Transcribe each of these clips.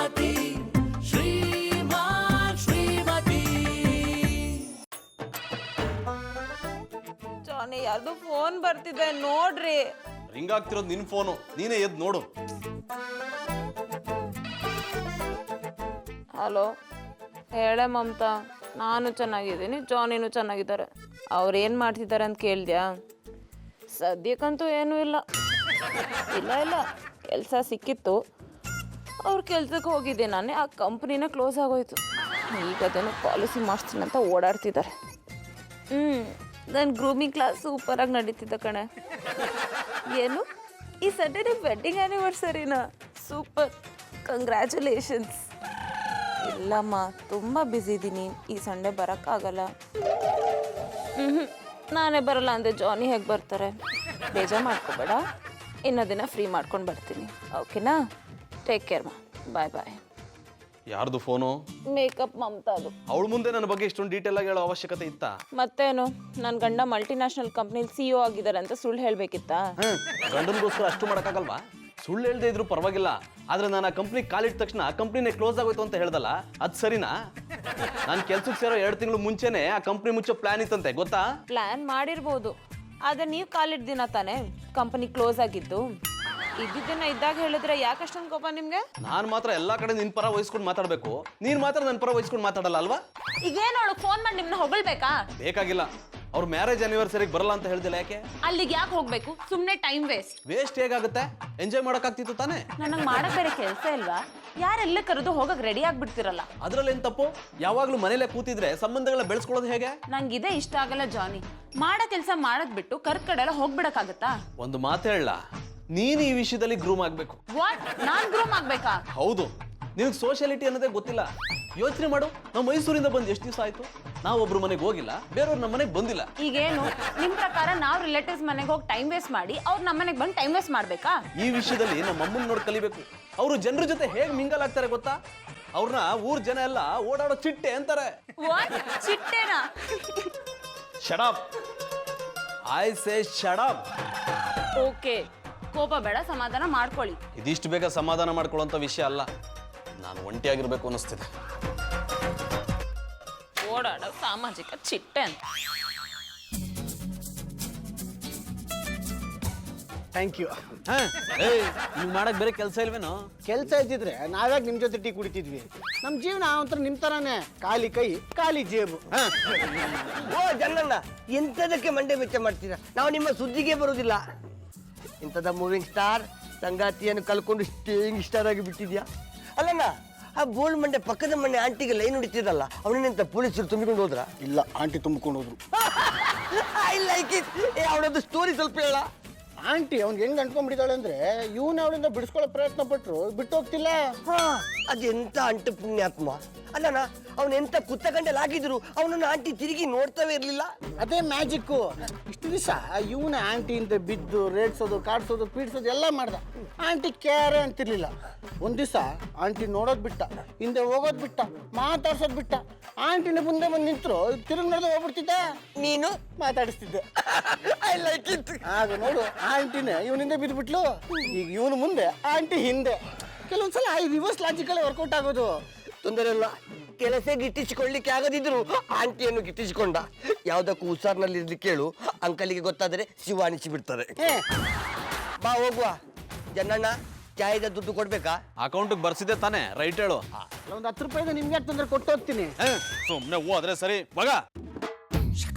ಶ್ರೀಮತಿ ಶ್ರೀಮಾನ್ ಶ್ರೀಮತಿ. ಜಾನಿ ಯಾರ್ದು ಫೋನ್ ಬರ್ತಿದೆ ನೋಡ್ರಿ. ರಿಂಗ್ ಆಗ್ತಿರೋದು ನಿನ್ ಫೋನು, ನೀನೇ ಎದ್ದು ನೋಡು. ಹಲೋ, ಹೇಳೆ ಮಮತಾ. ನಾನು ಚೆನ್ನಾಗಿದ್ದೀನಿ, ಜಾನಿನೂ ಚೆನ್ನಾಗಿದ್ದಾರೆ. ಅವ್ರು ಏನು ಮಾಡ್ತಿದ್ದಾರೆ ಅಂತ ಕೇಳಿದ್ಯಾ? ಸದ್ಯಕ್ಕಂತೂ ಏನೂ ಇಲ್ಲ. ಇಲ್ಲ ಕೆಲಸ ಸಿಕ್ಕಿತ್ತು, ಅವ್ರ ಕೆಲ್ಸಕ್ಕೆ ಹೋಗಿದ್ದೆ ನಾನೇ. ಆ ಕಂಪ್ನಿನ ಕ್ಲೋಸ್ ಆಗೋಯ್ತು. ಈಗ ಅದನ್ನು ಪಾಲಿಸಿ ಮಾಡಿಸ್ತೀನಿ ಅಂತ ಓಡಾಡ್ತಿದ್ದಾರೆ. ನನ್ನ ಗ್ರೂಮಿಂಗ್ ಕ್ಲಾಸ್ ಸೂಪರಾಗಿ ನಡೀತಿದ್ದ ಕಣೆ. ಏನು ಈ ಸಂಡೇ ನಿಮ್ಮ ವೆಡ್ಡಿಂಗ್ ಆ್ಯನಿವರ್ಸರಿನಾ? Super, congratulations. ಇಲ್ಲಮ್ಮ, ತುಂಬ ಬ್ಯುಸಿ ಇದ್ದೀನಿ, ಈ ಸಂಡೇ ಬರೋಕ್ಕಾಗಲ್ಲ. ನಾನೇ ಬರಲ್ಲ ಅಂದರೆ ಜಾನಿ ಹೇಗೆ ಬರ್ತಾರೆ? ಬೇಜಾರು ಮಾಡ್ಕೋಬೇಡ, ಇನ್ನೊಂದು ದಿನ ಫ್ರೀ ಮಾಡ್ಕೊಂಡು ಬರ್ತೀನಿ. ಓಕೆನಾ? ಟೇಕ್ ಕೇರ್ ಮಾ, ಬಾಯ್ ಬಾಯ್. ಯಾರ್ದು ಫೋನು? ಮೇಕಪ್ ಮಮತಾದು. ಅವಳ ಮುಂದೆ ನನ್ನ ಬಗ್ಗೆ ಇಷ್ಟೊಂದು ಡೀಟೇಲ್ ಆಗಿ ಹೇಳೋ ಅವಶ್ಯಕತೆ ಇತ್ತಾ? ಮತ್ತೇನು, ನನ್ನ ಗಂಡ ಮಲ್ಟಿನ್ಯಾಷನಲ್ ಕಂಪ್ನಿಲಿ CEO ಆಗಿದ್ದಾರೆ ಅಂತ ಸುಳ್ಳು ಹೇಳಬೇಕಿತ್ತಾ? ಗಂಡನಿಗೋಸ್ಕರ ಅಷ್ಟು ಮಾಡೋಕ್ಕಾಗಲ್ವಾ? ಸುಳ್ಳು ಹೇಳ್ದೆ ಇದ್ರು ಪರವಾಗಿಲ್ಲ, ಆದ್ರೆ ನಾನು ಆ ಕಂಪ್ನಿ ಕಾಲಿಟ್ಟ ತಕ್ಷಣ ಆ ಕಂಪ್ನಿನೇ ಕ್ಲೋಸ್ ಆಗೋಯ್ತು ಅಂತ ಹೇಳ್ದಲ್ಲ, ಅದು ಸರಿನಾ? ನಾನು ಕೆಲ್ಸಕ್ಕೆ ಸೇರೋ 2 ತಿಂಗಳು ಮುಂಚೆನೆ ಆ ಕಂಪ್ನಿ ಮುಚ್ಚೋ ಪ್ಲಾನ್ ಇತ್ತಂತೆ, ಗೊತ್ತಾ? ಪ್ಲಾನ್ ಮಾಡಿರ್ಬೋದು, ಆದರೆ ನೀವು ಕಾಲಿಟ್ಟ ದಿನ ತಾನೇ ಕಂಪನಿ ಕ್ಲೋಸ್ ಆಗಿದ್ದು. ಇದ್ದಿದ್ದನ್ನ ಇದ್ದಾಗ ಹೇಳಿದ್ರೆ ಯಾಕಷ್ಟೊಂದು ಕೋಪ ನಿಮ್ಗೆ? ನಾನು ಮಾತ್ರ ಎಲ್ಲಾ ಕಡೆ ನಿನ್ ಪರ ವಹಿಸ್ಕೊಂಡು ಮಾತಾಡ್ಬೇಕು, ನೀನ್ ಮಾತ್ರ ನನ್ನ ಪರ ವಹಿಸ್ಕೊಂಡು ಮಾತಾಡಲ್ಲ ಅಲ್ವಾ? ಈಗೇನೋಳು ಫೋನ್ ಮಾಡಿ ನಿಮ್ನ ಹೊಗಳ್ಬೇಕಾ? ಬೇಕಾಗಿಲ್ಲ. ಅವ್ರ ಮ್ಯಾರೇಜ್ ಆನಿವರ್ಸರಿಗೆ ಬರಲ್ಲ ಅಂತ ಹೇಳ್ದಿಲ್ಲ, ಯಾಕೆ? ಅಲ್ಲಿಗೆ ಯಾಕೆ ಹೋಗ್ಬೇಕು? ಸುಮ್ಮನೆ ಟೈಮ್ ವೇಸ್ಟ್ ಹೇಗಾಗುತ್ತೆ? ಎಂಜಾಯ್ ಮಾಡಕ್ಕಾಗ್ತಿತ್ತು ತಾನೇ? ನನಗೆ ಮಾಡಕ್ ಬೇರೆ ಕೆಲಸ ಇಲ್ವಾ? ಯಾರೆಲ್ಲ ಕರೆದು ಹೋಗಕ್ ರೆಡಿ ಆಗ್ಬಿಡ್ತಿರಲ್ಲ. ಅದ್ರಲ್ಲಿ ಏನ್ ತಪ್ಪು? ಯಾವಾಗ್ಲೂ ಮನೇಲೆ ಕೂತಿದ್ರೆ ಸಂಬಂಧಗಳ ಬೆಳೆಸ್ಕೊಳ್ಳೋದು ಹೇಗೆ? ನಂಗೆ ಇಷ್ಟ ಆಗಲ್ಲ ಜಾನಿ. ಮಾಡೋ ಕೆಲಸ ಮಾಡದ್ ಬಿಟ್ಟು ಕರ್ಕ ಕಡೆ ಎಲ್ಲ ಹೋಗ್ಬಿಡಕ್ಕಾಗತ್ತಾ? ಒಂದು ಮಾತು ಹೇಳ, ನೀನು ಈ ವಿಷಯದಲ್ಲಿ ಗ್ರೂಮ್ ಆಗ್ಬೇಕು. ವಾಟ್? ನಾನ್ ಗ್ರೂಮ್ ಆಗ್ಬೇಕಾ? ಹೌದು. ನಿನಗೆ ಸೋಷಿಯಾಲಿಟಿ ಅನ್ನೋದೇ ಗೊತ್ತಿಲ್ಲ. ಯೋಚನೆ ಮಾಡು, ನಾವು ಮೈಸೂರಿಂದ ಬಂದು ಎಷ್ಟು ದಿವಸ ಆಯ್ತು? ನಾವು ಒಬ್ರು ಮನೆಗೆ ಹೋಗಿಲ್ಲ, ಬೇರೆಯವ್ರು ನಮ್ಮ ಮನೆಗೆ ಬಂದಿಲ್ಲ. ಈಗೇನು ನಿಮ್ ಪ್ರಕಾರ ನಾವು ರಿಲೇಟಿವ್ಸ್ ಮನೆಗೆ ಹೋಗಿ ಟೈಮ್ ವೇಸ್ಟ್ ಮಾಡಿ ಅವ್ರು ನಮ್ಮ ಮನೆಗೆ ಬಂದು ಟೈಮ್ ವೇಸ್ಟ್ ಮಾಡ್ಬೇಕಾ? ಈ ವಿಷಯದಲ್ಲಿ ನಮ್ಮ ಅಮ್ಮನ ನೋಡಿ ಕಲಿಬೇಕು. ಅವರು ಜನರ ಜೊತೆ ಹೇಗೆ ಮಿಂಗಲ್ ಆಗ್ತಾರೆ ಗೊತ್ತಾ? ಅವ್ರನ್ನ ಊರ್ ಜನ ಎಲ್ಲ ಓಡಾಡೋ ಚಿಟ್ಟೆ ಅಂತಾರೆ. ಚಿಟ್ಟೆನಾ? Shut up. I say shut up. Okay, ಕೋಪ ಬೇಡ, ಸಮಾಧಾನ ಮಾಡ್ಕೊಳ್ಳಿ. ಇದಿಷ್ಟು ಬೇಗ ಸಮಾಧಾನ ಮಾಡ್ಕೊಳ್ಳೋಂಥ ವಿಷಯ ಅಲ್ಲ. ನಾನು ಒಂಟಿಯಾಗಿರ್ಬೇಕು ಅನ್ನಿಸ್ತಿದೆ. ಓಡಾಡೋ ಸಾಮಾಜಿಕ ಚಿಟ್ಟೆ ಅಂತ. Thank you. ನೀವು ಮಾಡಕ್ ಬೇರೆ ಕೆಲಸ ಇಲ್ವೇನೋ? ಕೆಲಸ ಇದ್ದಿದ್ರೆ ನಾವ್ಯಾಗ ನಿಮ್ಮ ಜೊತೆ ಟೀ ಕುಡಿತಿದ್ವಿ. ನಮ್ಮ ಜೀವನ ಒಂಥರ ನಿಮ್ಮ ಥರನೇ, ಖಾಲಿ ಕೈ ಖಾಲಿ ಜೇಬು. ಓ ಜನ್ನಣ್ಣ, ಎಂಥದಕ್ಕೆ ಮಂಡೆ ವೆಚ್ಚ ಮಾಡ್ತೀರಾ? ನಾವು ನಿಮ್ಮ ಸುದ್ದಿಗೆ ಬರುವುದಿಲ್ಲ. ಇಂಥದ ಮೂವಿಂಗ್ ಸ್ಟಾರ್ ಸಂಗಾತಿಯನ್ನು ಕಲ್ಕೊಂಡು ಸ್ಟೇಯಿಂಗ್ ಸ್ಟಾರ್ ಆಗಿ ಬಿಟ್ಟಿದ್ಯಾ? ಅಲ್ಲಣ್ಣ, ಆ ಬೋಲ್ಡ್ ಮಂಡೆ ಪಕ್ಕದ ಮನೆ ಆಂಟಿಗೆ ಲೈನ್ ಹೊಡಿತಿರಲ್ಲ, ಅವನೇನಂತ ಪೊಲೀಸರು ತುಂಬಿಕೊಂಡು ಹೋದ್ರ? ಇಲ್ಲ, ಆಂಟಿ ತುಂಬಿಕೊಂಡು ಹೋದ್ರು. I like it. ಅವನದ್ದು ಸ್ಟೋರಿ ಸ್ವಲ್ಪ ಹೇಳ. ಆಂಟಿ ಅವ್ನಿಗೆ ಹೆಂಗ್ ಅಂಟ್ಕೊಂಡ್ಬಿಟ್ಟಿದ್ದಾಳೆ ಅಂದ್ರೆ, ಇವನು ಅವಳಿಂದ ಬಿಡಿಸ್ಕೊಳ್ಳೋ ಪ್ರಯತ್ನ ಪಟ್ರು ಬಿಟ್ಟು ಹೋಗ್ತಿಲ್ಲ. ಅದೆಂತ ಅಂಟು ಪುಣ್ಯಾತ್ಮ. ಅಲ್ಲಣ್ಣ, ಅವನೆಂತ ಕುತ್ತ ಗಂಡಲಾಗಿದ್ರು ಅವನನ್ನು ಆಂಟಿ ತಿರುಗಿ ನೋಡ್ತಾವೆ ಇರ್ಲಿಲ್ಲ. ಅದೇ ಮ್ಯಾಜಿಕ್ಕು. ಇಷ್ಟು ದಿವಸ ಇವನ ಆಂಟಿ ಅಂತ ಬಿದ್ದು ರೇಡ್ಸೋದು, ಕಾಡ್ಸೋದು, ಪೀಡ್ಸೋದು ಎಲ್ಲ ಮಾಡ್ದ. ಆಂಟಿ ಕೇರೆ ಅಂತಿರ್ಲಿಲ್ಲ. ಒಂದ್ ದಿವಸ ಆಂಟಿ ನೋಡೋದ್ ಬಿಟ್ಟ, ಹಿಂದೆ ಹೋಗೋದ್ ಬಿಟ್ಟ, ಮಾತಾಡ್ಸೋದ್ ಬಿಟ್ಟ. ಆಂಟಿನ ಮುಂದೆ ಬಂದು ನಿಂತರು, ತಿರುಗಿ ನಡೆದು ಹೋಗ್ಬಿಡ್ತಿದ್ದ, ನೀನು ಮಾತಾಡಿಸ್ತಿದ್ದೆ. I like it. ಆಗ ನೋಡು, ಆಂಟಿನೇ ಇವನಿಂದ ಬಿದ್ದುಬಿಟ್ಲು. ಈಗ ಇವನು ಮುಂದೆ, ಆಂಟಿ ಹಿಂದೆ. ಕೆಲವೊಂದ್ಸಲ ಈ ರಿವರ್ಸ್ ಲಾಜಿಕಲ್ಲೇ ವರ್ಕೌಟ್ ಆಗೋದು. ತೊಂದರೆ ಇಲ್ಲ, ಕೆಲಸ ಗಿಟ್ಟಿಸಿಕೊಳ್ಳಿಕ್ಕೆ ಆಗದಿದ್ರು ಆಂಟಿಯನ್ನು ಗಿಟ್ಟಿಸಿಕೊಂಡ. ಯಾವ್ದಕ್ಕೂ ಹುಷಾರ್ನಲ್ಲಿ ಇರ್ಲಿಕ್ಕೆ ಹೇಳು, ಅಂಕಲಿಗೆ ಗೊತ್ತಾದರೆ ಶಿವಾಣಿಸಿ ಬಿಡ್ತಾರೆ. ಬಾ ಹೋಗುವ. ಜನ್ನಣ್ಣ, ಚಾಯದ ದುಡ್ಡು ಕೊಡ್ಬೇಕಾ? ಅಕೌಂಟಿಗೆ ಬರ್ಸಿದ್ದೆ ತಾನೇ? ರೈಟ್ ಹೇಳು. ಒಂದು 10 ರೂಪಾಯಿದ ನಿಮ್ಗೆ ಯಾಕೆ ತೊಂದರೆ ಕೊಟ್ಟು ಹೋಗ್ತೀನಿ. ಸುಮ್ಮನೆ ಹೋದ್ರೆ ಸರಿ. ಮಗ,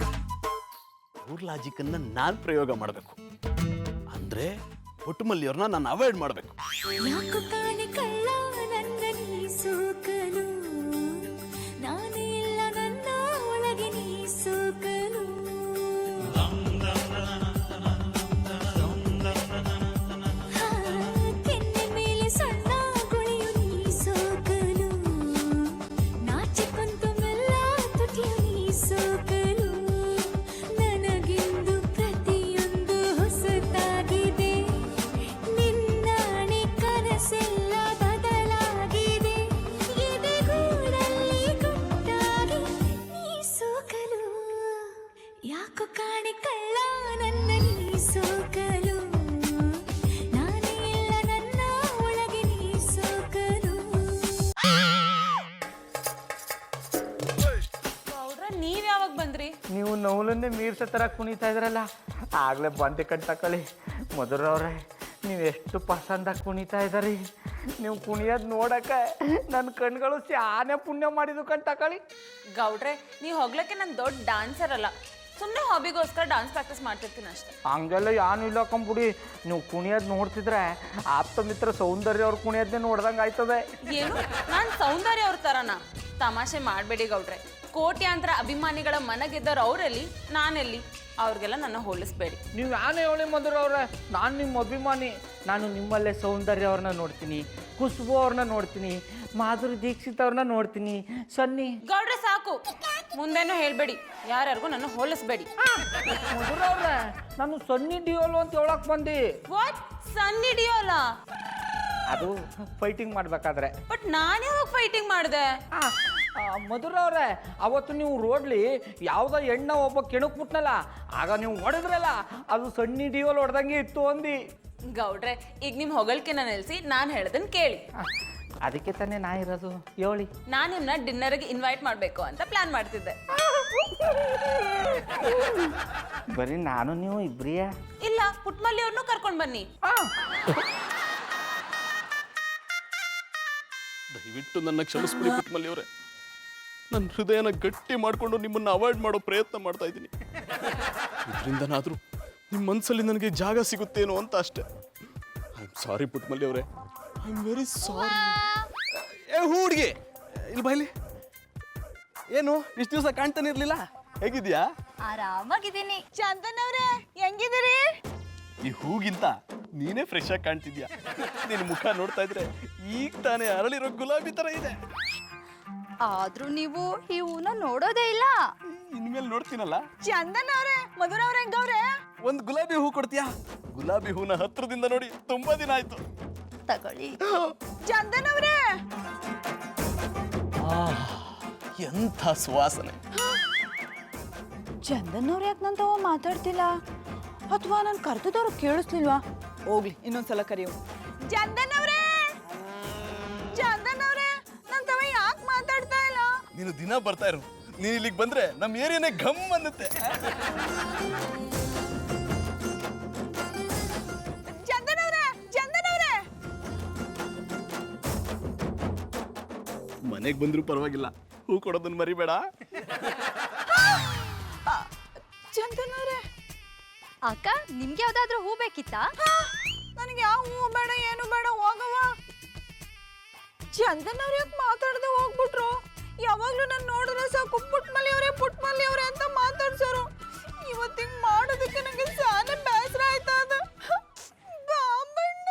ಅವ್ರ ಲಾಜಿಕ್ ಅನ್ನ ನಾನ್ ಪ್ರಯೋಗ ಮಾಡಬೇಕು ಅಂದ್ರೆ ಒಟ್ಟುಮಲ್ಲಿಯವ್ರನ್ನ ನಾನು ಅವಾಯ್ಡ್ ಮಾಡಬೇಕು. ಯಾಕೋ ಕಾಣೆ ಕಳ್ಳ ನನ್ನ ನೀ ಸೋಕಲು, ನಾನೇ ಇಲ್ಲ ನನ್ನ ಒಳಗೆ ನೀ ಸೋಕಲು. ಕೆನ್ನೆ ಮೇಲೆ ಸಣ್ಣ ಗುಳಿಯು ನೀ ಸೋಕಲು, ನಾಚಿ ಕುಂತು ಮೆಲ್ಲ ತುಟಿಯು ನೀ ಸೋಕಲು. ನನಗಿಂದು ಪ್ರತಿಯೊಂದು ಹೊಸತಾಗಿದೆ, ನಿನ್ನಾಣೆ ಕನಸೆಲ್ಲ ನೋವಲನ್ನೇ ಮೀರ್ಸೋ ಥರ ಕುಣಿತಾ ಇದ್ರಲ್ಲ, ಆಗಲೇ ಬಂದೆ ಕಣ್ ತಕೊಳ್ಳಿ. ಮಧುರವ್ರೆ, ನೀವು ಎಷ್ಟು ಪಸಂದಾಗಿ ಕುಣಿತಾ ಇದ್ದಾರಿ. ನೀವು ಕುಣಿಯೋದು ನೋಡಕ್ಕೆ ನನ್ನ ಕಣ್ಗಳು ಸ್ಯಾನೆ ಪುಣ್ಯ ಮಾಡಿದ್ದು ಕಣ್ ತಕೊಳ್ಳಿ. ಗೌಡ್ರೆ, ನೀವು ಹೋಗ್ಲಿಕ್ಕೆ ನಾನು ದೊಡ್ಡ ಡಾನ್ಸರ್ ಅಲ್ಲ, ಸುಮ್ಮನೆ ಹಾಬಿಗೋಸ್ಕರ ಡಾನ್ಸ್ ಪ್ರಾಕ್ಟೀಸ್ ಮಾಡ್ತಿರ್ತೀನಿ ಅಷ್ಟೇ. ಹಂಗೆಲ್ಲ ಏನು ಇಲ್ಲ ಕಂಬಿಡಿ. ನೀವು ಕುಣಿಯೋದು ನೋಡ್ತಿದ್ರೆ ಆಪ್ತ ಮಿತ್ರ ಸೌಂದರ್ಯ ಅವ್ರು ಕುಣಿಯೋದನ್ನೇ ನೋಡ್ದಂಗೆ ಆಯ್ತದೆ. ಏನು, ನಾನು ಸೌಂದರ್ಯ ಅವ್ರ ಥರನಾ? ತಮಾಷೆ ಮಾಡಬೇಡಿ ಗೌಡ್ರೆ. ಕೋಟ್ಯಾಂತರ ಅಭಿಮಾನಿಗಳ ಮನಗೆದ್ದವ್ರು ಅವರಲ್ಲಿ, ನಾನೆಲ್ಲಿ? ಅವ್ರಿಗೆಲ್ಲ ನನ್ನ ಹೋಲಿಸ್ಬೇಡಿ. ನೀವು ಯಾನೇ ಹೇಳಿ ಮಧುರವ್ರೆ, ನಾನು ನಿಮ್ಮ ಅಭಿಮಾನಿ. ನಾನು ನಿಮ್ಮಲ್ಲೇ ಸೌಂದರ್ಯ ಅವ್ರನ್ನ ನೋಡ್ತೀನಿ, ಖುಷ್ಬು ಅವ್ರನ್ನ ನೋಡ್ತೀನಿ, ಮಾಧುರಿ ದೀಕ್ಷಿತ್ ಅವ್ರನ್ನ ನೋಡ್ತೀನಿ, ಸನ್ನಿ. ಗೌಡ್ರೆ ಸಾಕು, ಮುಂದೇನು ಹೇಳ್ಬೇಡಿ, ಯಾರ್ಯಾರಿಗೂ ನನ್ನ ಹೋಲಿಸ್ಬೇಡಿ. ಮಧುರವ್ರೆ, ನಾನು ಸನ್ನಿ ಡಿಯೋಲು ಅಂತ ಹೇಳಕ್ ಬಂದಿ. ವಾಟ್, ಸನ್ನಿ ಡಿಯೋಲ? ಅದು ಫೈಟಿಂಗ್ ಮಾಡ್ಬೇಕಾದ್ರೆ. ಬಟ್ ನಾನು ಯಾವಾಗ ಫೈಟಿಂಗ್ ಮಾಡಿದೆ? ಮಧುರವ್ರೆ, ಅವತ್ತು ನೀವು ರೋಡ್ಲಿ ಯಾವುದೋ ಎಣ್ಣ ಒಬ್ಬ ಕೆಣಕ್ಬಿಟ್ನಲ್ಲ, ಆಗ ನೀವು ಹೊಡೆದ್ರಲ್ಲ, ಅದು ಸನ್ನಿ ಡಿಯೋಲ್ ಹೊಡೆದಂಗೆ ಇತ್ತು ಅಂದಿ. ಗೌಡ್ರೆ, ಈಗ ನಿಮ್ಮ ಹೊಗಳಿಕೆನ ನಿಲ್ಲಿಸಿ ನಾನು ಹೇಳ್ದನ್ ಕೇಳಿ. ಅದಕ್ಕೆ ತಾನೇ ನಾ ಇರೋದು, ಹೇಳಿ. ನಾನು ನಿಮ್ಮನ್ನ ಡಿನ್ನರ್ಗೆ ಇನ್ವೈಟ್ ಮಾಡಬೇಕು ಅಂತ ಪ್ಲಾನ್ ಮಾಡ್ತಿದ್ದೆ. ಬರೀ ನಾನು ನೀವು ಇಬ್ರಿಯಾ? ಇಲ್ಲ, ಪುಟ್ಮಲ್ಲಿ ಅವ್ರನ್ನೂ ಕರ್ಕೊಂಡು ಬನ್ನಿ. ದಯವಿಟ್ಟು ನನ್ನ ಕ್ಷಮಿಸ್ಬಿಡಿ ಪುಟ್ಮಲ್ಲಿ ಅವರೇ. ನನ್ನ ಹೃದಯನ ಗಟ್ಟಿ ಮಾಡಿಕೊಂಡು ನಿಮ್ಮನ್ನು ಅವಾಯ್ಡ್ ಮಾಡೋ ಪ್ರಯತ್ನ ಮಾಡ್ತಾ ಇದ್ದೀನಿ. ಇದರಿಂದನಾದರೂ ನಿಮ್ಮ ಮನಸ್ಸಲ್ಲಿ ನನಗೆ ಜಾಗ ಸಿಗುತ್ತೇನೋ ಅಂತ ಅಷ್ಟೇ. ಐ ಆಮ್ ಸಾರಿ ಪುಟ್ಮಲ್ಲಿ ಅವರೇ, ಐ ಆಮ್ ವೆರಿ ಸಾರಿ. ಏ ಹುಡುಗಿ, ಇಲ್ಲಿ ಬೈಲಿ. ಏನು ಇಷ್ಟು ದಿವಸ ಕಾಣ್ತಾನೆ ಇರಲಿಲ್ಲ, ಹೇಗಿದ್ಯಾ? ಆರಾಮಾಗಿದ್ದೀನಿ. ಚಂದನ್ ಅವ್ರೆ, ಹೆಂಗಿದ್ದೀರಿ? ಈ ಹೂಗಿಂತ ನೀನೇ ಫ್ರೆಶ್ ಆಗಿ ಕಾಣ್ತಿದ್ಯಾ. ನಿನ್ನ ಮುಖ ನೋಡ್ತಾ ಇದ್ರೆ ಈಗ ತಾನೇ ಅರಳಿರೋ ಗುಲಾಬಿ ತರ ಇದೆ. ಆದ್ರೂ ನೀವು ಈ ಹೂನ ನೋಡೋದೇ ಇಲ್ಲ. ಇನ್ಮೇಲೆ ನೋಡ್ತೀನಲ್ಲ. ಚಂದನ್ ಅವ್ರೆ, ಮಧುರ ಅವ್ರೆ, ಹೆಂಗವ್ರೆ? ಒಂದು ಗುಲಾಬಿ ಹೂ ಕೊಡ್ತೀಯಾ? ಗುಲಾಬಿ ಹೂನ ಹತ್ರದಿಂದ ನೋಡಿ ತುಂಬಾ ದಿನ ಆಯ್ತು. ತಗೊಳ್ಳಿ. ಚಂದನ್ ಅವ್ರೆ, ಎಂಥ ಸುವಾಸನೆ. ಚಂದನ್ ಅವ್ರು ಯಾಕೆ ನನ್ನ ತವ ಮಾತಾಡ್ತಿಲ್ಲ? ಅಥವಾ ನಾನು ಕರೆದವ್ರು ಕೇಳಿಸ್ಲಿಲ್ವಾ? ಹೋಗ್ಲಿ, ಇನ್ನೊಂದ್ಸಲ ಕರೆಯೋ. ಚಂದನ್ ಅವ್ರೆ, ಚಂದನ್ ಅವ್ರೆ, ನನ್ನ ತವ ಯಾಕೆ ಮಾತಾಡ್ತಾ ಇಲ್ಲ? ನೀನು ದಿನ ಬರ್ತಾ ಇರು. ನೀನು ಇಲ್ಲಿಗೆ ಬಂದ್ರೆ ನಮ್ಮ ಏರಿಯಾನೇ ಘಮ್ ಅನ್ನುತ್ತೆ. ಚಂದನ್ ಅವ್ರೆ, ಚಂದನ್ ಅವ್ರೆ, ಮನೆಗೆ ಬಂದ್ರು ಪರವಾಗಿಲ್ಲ, ಹೂ ಕೊಡೋದನ್ನ ಮರಿಬೇಡ. ಚಂದನ್ ಅವ್ರೆ. ಅಕ್ಕ, ನಿಮ್ಗೆ ಯಾವ್ದಾದ್ರೂ ಹೂ ಬೇಕಿತ್ತಾ? ನನಗೆ ಯಾವ ಹೂ ಬೇಡ, ಏನು ಬೇಡ, ಹೋಗವ. ಚಂದನ್ ಅವ್ರು ಯಾಕೆ ಮಾತಾಡದೆ ಹೋಗ್ಬಿಟ್ರು? ಯಾವಾಗ್ಲೂ ನಾನು ನೋಡಿದ್ರೆ ಸಾಕು ಪುಟ್ಮಲ್ಲಿ ಅವರೇ ಅಂತ ಮಾತಾಡ್ಸೋರು. ಇವತ್ತಿಂಗ್ ಮಾಡೋದಕ್ಕೆ ನನಗೆ ಸಾನೆ ಬೇಸರ ಆಯ್ತಾ ಅದು. ಬಾಬಣ್ಣ,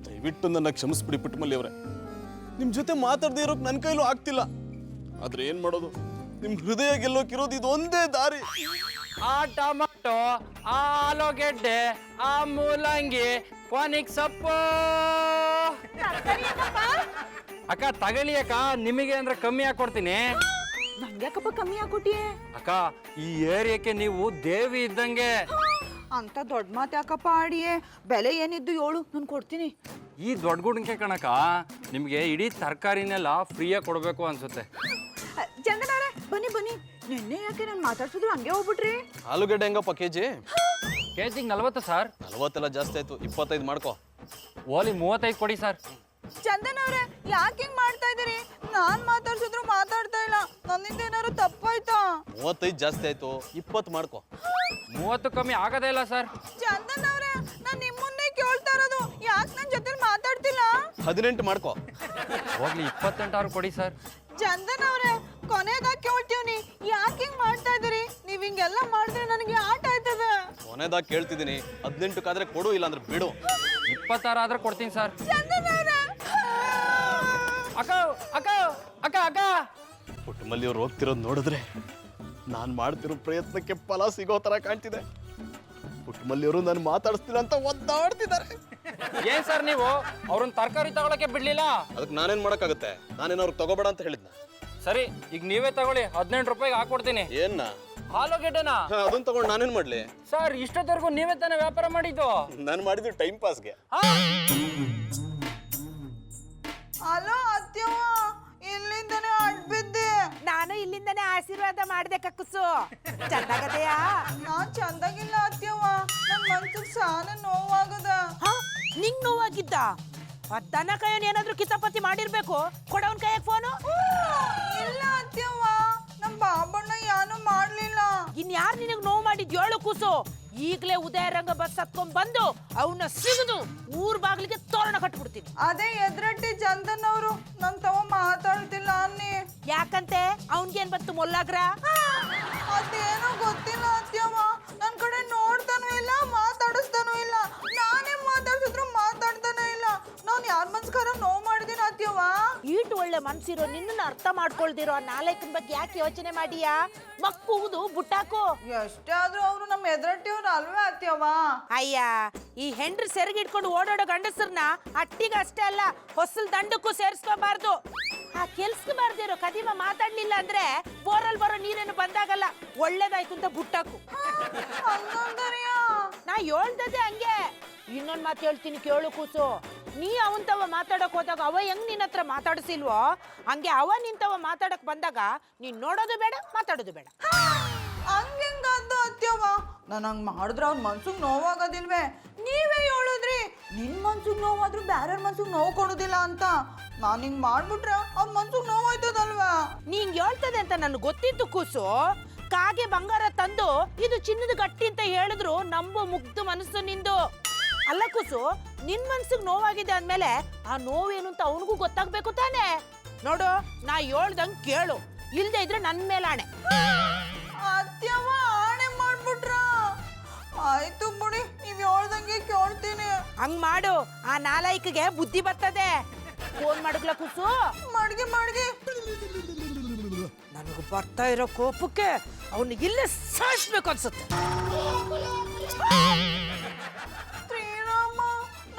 ದಯವಿಟ್ಟು ನನ್ನ ಕ್ಷಮಿಸ್ಬಿಡಿ ಪುಟ್ಟಮಲ್ಲಿ ಅವರೇ. ನಿಮ್ಮ ಜೊತೆ ಮಾತಾಡದೇ ಇರೋಕೆ ನನ್ನ ಕೈಲೂ ಆಗ್ತಿಲ್ಲ. ಆದ್ರೆ ಏನ್ ಮಾಡೋದು, ನಿಮ್ ಹೃದಯ ಗೆಲ್ಲೋಕಿರೋದು ಇದು ಒಂದೇ ದಾರಿ. ಆ ಟೊಮಾಟೊ, ಆ ಆಲೂಗೆಡ್ಡೆ, ಆ ಮೂಲಂಗಿ, ಕೊನಿಕ್ ಸೊಪ್ಪು. ಅಕ್ಕ ತಗೊಳ್ಳಿ ಅಕ್ಕ, ನಿಮಗೆ ಅಂದ್ರೆ ಕಮ್ಮಿ ಹಾಕೊಡ್ತೀನಿ. ನಂಗ್ಯಾಕಪ್ಪ ಕಮ್ಮಿ ಹಾಕೊಟ್ಟಿಯೇ? ಅಕ್ಕ, ಈ ಏರಿಯಾಕ್ಕೆ ನೀವು ದೇವಿ ಇದ್ದಂಗೆ. ಅಂತ ದೊಡ್ಡ ಮಾತು ಯಾಕಪ್ಪ ಆಡಿಯೇ? ಬೆಲೆ ಏನಿದ್ದು ಹೇಳು, ನಾನು ಕೊಡ್ತೀನಿ. ಈ ದೊಡ್ಡ ಗುಣಕ್ಕೆ ಕಣಕ್ಕ, ನಿಮಗೆ ಇಡೀ ತರಕಾರಿನೆಲ್ಲ ಫ್ರೀಯಾಗಿ ಕೊಡಬೇಕು ಅನ್ಸುತ್ತೆ. ಚಂದನ್ ಅವ್ರೆ, ಬನ್ನಿ ಬನ್ನಿ. ನಿನ್ನೆ ಯಾಕೆ ನಾನು ಮಾತಾಡ್ಸಿದ್ರು ಹಂಗೆ ಹೋಗ್ಬಿಟ್ರಿ? ಆಲೂಗಡ್ಡೆ ಹೆಂಗಪ್ಪ ಕೆಜಿ? ಕೆಜಿಗೆ 40 ಸರ್. 40 ಎಲ್ಲ ಜಾಸ್ತಿ ಆಯ್ತು, 25 ಮಾಡ್ಕೋ. ಓಲಿ 35 ಕೊಡಿ ಸರ್. ಚಂದನ್ ಅವ್ರೆ, ಯಾಕೆ ಹಿಂಗ್ ಮಾಡ್ತಾ ಇದೀರಿ? ನಾನ್ ಮಾತಾಡ್ಸಿದ್ರು ಮಾತಾಡ್ತಾ ಇಲ್ಲ. ನನ್ನಿಂದ ಏನಾದ್ರು ತಪ್ಪಾಯ್ತಾ? 35 ಜಾಸ್ತಿ ಆಯ್ತು, 20 ಮಾಡ್ಕೋ. 30 ಕಮ್ಮಿ ಆಗೋದೇ ಇಲ್ಲ ಸರ್. ಚಂದನ್ ಅವ್ರೆ, ನಾನ್ ನಿಮ್ಮನ್ನೇ ಕೇಳ್ತಾ ಇರೋದು, ಯಾಕೆ ನನ್ ಜೊತೆ ಮಾತಾಡ್ತಿಲ್ಲ? 18 ಮಾಡ್ಕೋ. ಹೋಗ್ಲಿ 28 ಕೊಡಿ ಸರ್. ಚಂದನ್ ಅವ್ರೆ, ಕೊನೆದಾಗ ಕೇಳ್ತೀವ್ನಿ, ಯಾಕೆ ಹಿಂಗ್ ಮಾಡ್ತಾ ಇದೀರಿ? ನೀವ್ ಹಿಂಗೆಲ್ಲ ಮಾಡಿದ್ರೆ ನನಗೆ ಆಟ ಆಯ್ತದೆ. ಕೊನೆದಾಗ ಕೇಳ್ತಿದ್ದೀನಿ, 18 ಕೊಡು, ಇಲ್ಲ ಅಂದ್ರೆ ಬಿಡು. 26 ಆದ್ರೆ ಕೊಡ್ತೀನಿ ಸರ್. ಚಂದನ್ ಅವ್ರೆ, ಅಕ್ಕ ಅಕ್ಕ ಅಕ್ಕ ಅಕ್ಕ, ಪುಟ್ಟಮಲ್ಲಿ ಅವ್ರು ಹೋಗ್ತಿರೋದು ನೋಡಿದ್ರೆ ನಾನು ಮಾಡ್ತಿರೋ ಪ್ರಯತ್ನಕ್ಕೆ ಫಲ ಸಿಗೋ ತರ ಕಾಣ್ತಿದೆ. ಪುಟ್ಟಮಲ್ಲಿ ಅವರು ನಾನು ಮಾತಾಡಿಸ್ತಿಲ್ಲ ಅಂತ ಒದ್ದಾಡ್ತಿದ್ದಾರೆ. ಏನ್ ಸರ್ ನೀವು ಅವ್ರನ್ನ ತರಕಾರಿ ತಗೊಳಕ್ಕೆ ಬಿಡ್ಲಿಲ್ಲ? ಅದಕ್ಕೆ ನಾನೇನ್ ಮಾಡಕ್ಕಾಗುತ್ತೆ? ನಾನೇನು ಅವ್ರಿಗೆ ತಗೋಬೇಡ ಅಂತ ಹೇಳಿದ್ನ? ಸರಿ, ಈಗ ನೀವೇ ತಗೊಳ್ಳಿ, 18 ರೂಪಾಯಿಗೆ ಹಾಕೊಡ್ತೀನಿ. ಏನ್ನ? ಆಲೂಗೆಡ್ಡೆನಾ? ಅದನ್ನ ತಗೊಂಡು ನಾನೇನ್ ಮಾಡ್ಲಿ ಸರ್? ಇಷ್ಟೊತ್ತವರೆಗೂ ನೀವೇ ತಾನೇ ವ್ಯಾಪಾರ ಮಾಡಿದ್ದು. ನಾನು ಮಾಡಿದ್ದು ಟೈಮ್ ಪಾಸ್ಗೆ. ಅಲೋ ಅತ್ಯವ್ವ, ಇಲ್ಲಿಂದನೇ ಅಡ್ಬಿದ್ದೆ. ನಾನು ಇಲ್ಲಿಂದನೇ ಆಶೀರ್ವಾದ ಮಾಡ್ದೆ ಕಕ್ಕುಸು. ಚಂದಾಗದೆಯಾ? ನಾನ್ ಚಂದಾಗಿಲ್ಲ ಅತ್ಯವ್ವ, ನನ್ ಮನ್ಸಿಗೆ ಸಾನ ನೋವಾಗದ. ನಿಂಗ್ ನೋವಾಗಿದ್ದ? ದನ ಕೈಯನ್ ಏನಾದ್ರೂ ಕಿತಾಪತಿ ಮಾಡಿರ್ಬೇಕು. ಕೊಡವನ್ ಕೈಯಾಗ ಫೋನು. ಇಲ್ಲ ಅತ್ಯವ್ವ, ನಮ್ ಬಾಬಣ್ಣ ಏನು ಮಾಡ್ಲಿಲ್ಲ. ಇನ್ಯಾರು ನಿನಗ್ ನೋವು ಮಾಡಿದ್ ಹೇಳು ಕೂಸು. ಈಗಲೇ ಉದಯರಂಗ ಬಸ್ ಹತ್ಕೊಂಡ್ ಬಂದು ಅವನ್ನ ಸಿಗದು ಊರ್ ಬಾಗಿಲಿಗೆ ತೋರಣ ಕಟ್ಬಿಡ್ತೀನಿ. ಅದೇ ಎದ್ರಟ್ಟಿ ಚಂದನ್ ಅವರು ನನ್ ತವ ಮಾತಾಡ್ತಿಲ್ಲ ಅನ್ನಿ. ಯಾಕಂತೆ ಅವನ್ಗೇನ್ ಬಂತು ಮೊಲ್ಲಾಗ್ರ? ಅದೇನೋ ಗೊತ್ತಿಲ್ಲ ಅತ್ಯವ್ವ, ನನ್ ಕಡೆ ನೋಡ್ತಾನೂ ಇಲ್ಲ ಮಾತಾಡಿಸ್ತಾನೂ ಇಲ್ಲ. ನಾನೇ ಮಾತಾಡ್ಸಿದ್ರು ಮಾತಾಡ್ತಾನೆ ಇಲ್ಲ. ನಾನ್ ಯಾರ ಮನ್ಸ್ಕಾರ ನೋವು ಮಾಡಿದೀನಿ ಅತ್ಯವ್ವ. ಈಟು ಒಳ್ಳೆ ಮನ್ಸಿರೋ ನಿನ್ನ ಅರ್ಥ ಮಾಡ್ಕೊಳ್ದಿರೋ ನಾಲ್ಕನ ಬಗ್ಗೆ ಯಾಕೆ ಯೋಚನೆ ಮಾಡಿಯಾ? ಮಕ್ಕುವುದು ಬುಟ್ಟಾಕು. ಎಷ್ಟೇ ಆದ್ರೂ ಅವ್ರು ನಮ್ಮ ಎದ್ರಟ್ಟಿಯವ್ರು ಅಲ್ವೇ ಅತ್ಯವ್ವ. ಅಯ್ಯ, ಈ ಹೆಂಡ್ರು ಸೆರಗಿಟ್ಕೊಂಡು ಓಡಾಡೋ ಗಂಡಸರ್ನ ಅಟ್ಟಿಗೆ ಅಷ್ಟೇ ಅಲ್ಲ ಹೊಸಲ್ ದಂಡಕ್ಕೂ ಸೇರಿಸ್ಕೋಬಾರ್ದು. ಆ ಕೆಲ್ಸಕ್ಕೆ ಬಾರ್ದಿರೋ ಕದಿಮ ಮಾತಾಡ್ಲಿಲ್ಲ ಅಂದ್ರೆ ಬೋರಲ್ಲಿ ಬರೋ ನೀರೇನು ಬಂದಾಗಲ್ಲ. ಒಳ್ಳೇದಾಯ್ತು ಅಂತ ಬುಟ್ಟಾಕು. ನಾ ಹೇಳ್ದದೆ ಹಂಗೆ. ಇನ್ನೊಂದ್ ಮಾತು ಹೇಳ್ತೀನಿ ಕೇಳು ಕೂಸು. ನೀ ಅವನ್ ತವ ಮಾತಾಡಕ್ ಹೋದಾಗ ಅವ ಹೆಂಗ್ ನಿನ್ನ ಹತ್ರ ಮಾತಾಡಿಸಿಲ್ವೋ ಹಂಗೆ ಅವ ನಿಂತವ ಮಾತಾಡಕ್ ಬಂದಾಗ ನೀನ್ ನೋಡೋದು ಬೇಡ ಮಾತಾಡೋದು ಬೇಡ. ಹಂಗೆಂಗದ್ದು ಅತ್ಯವ್ವ? ನಾನು ಹಂಗ್ ಮಾಡಿದ್ರೆ ಅವ್ನ ಮನ್ಸಿಗೆ ನೋವಾಗೋದಿಲ್ವೇ? ನೀವೇ ಹೇಳಿದ್ರಿ ನಿನ್ ಮನ್ಸಿಗೆ ನೋವಾದ್ರೂ ಬ್ಯಾರ್ಯಾರ ಮನ್ಸಿಗೆ ನೋವು ಕೊಡೋದಿಲ್ಲ ಅಂತ. ನಾನು ಹಿಂಗ್ ಮಾಡ್ಬಿಟ್ರೆ ಅವ್ನ ಮನ್ಸಿಗೆ ನೋವಾಯ್ತದಲ್ವಾ? ನೀನ್ ಹೇಳ್ತದೆ ಅಂತ ನನ್ಗೆ ಗೊತ್ತಿತ್ತು ಕೂಸು. ಕಾಗೆ ಬಂಗಾರ ತಂದು ಇದು ಚಿನ್ನದ ಗಟ್ಟಿ ಅಂತ ಹೇಳಿದ್ರು ನಂಬು ಮುಗ್ಧ ಮನಸ್ಸು ನಿಂದು. ಅಲ್ಲ ಕೂಸು, ನಿನ್ ಮನ್ಸಿಗೆ ನೋವಾಗಿದೆ ಅಂದ್ಮೇಲೆ ಆ ನೋವೇನು ಅಂತ ಅವನಿಗೂ ಗೊತ್ತಾಗ್ಬೇಕು ತಾನೆ. ನೋಡು, ನಾ ಹೇಳ್ದಂಗ್ ಕೇಳು, ಇಲ್ದೇ ಇದ್ರೆ ನನ್ ಮೇಲೆ ಆಣೆ. ಅತ್ಯವ್ವ ಆಣೆ ಮಾಡ್ಬಿಟ್ರ? ಆಯ್ತು ಬಿಡಿ, ನೀವ್ ಹೇಳ್ದಂಗೆ ಕೇಳ್ತೀನಿ. ಹಂಗ್ ಮಾಡು, ಆ ನಾಲಾಯ್ಕಿಗೆ ಬುದ್ಧಿ ಬರ್ತದೆ. ಫೋನ್ ಮಾಡುಗ್ಲ ಕೂಸು. ಮಾಡ್ಗೆ ನನಗೆ ಬರ್ತಾ ಇರೋ ಕೋಪಕ್ಕೆ ಅವನು ಇಲ್ಲೇ ಸಾಯಿಸ್ಬೇಕು ಅನ್ಸುತ್ತೆ. ಶ್ರೀರಾಮ,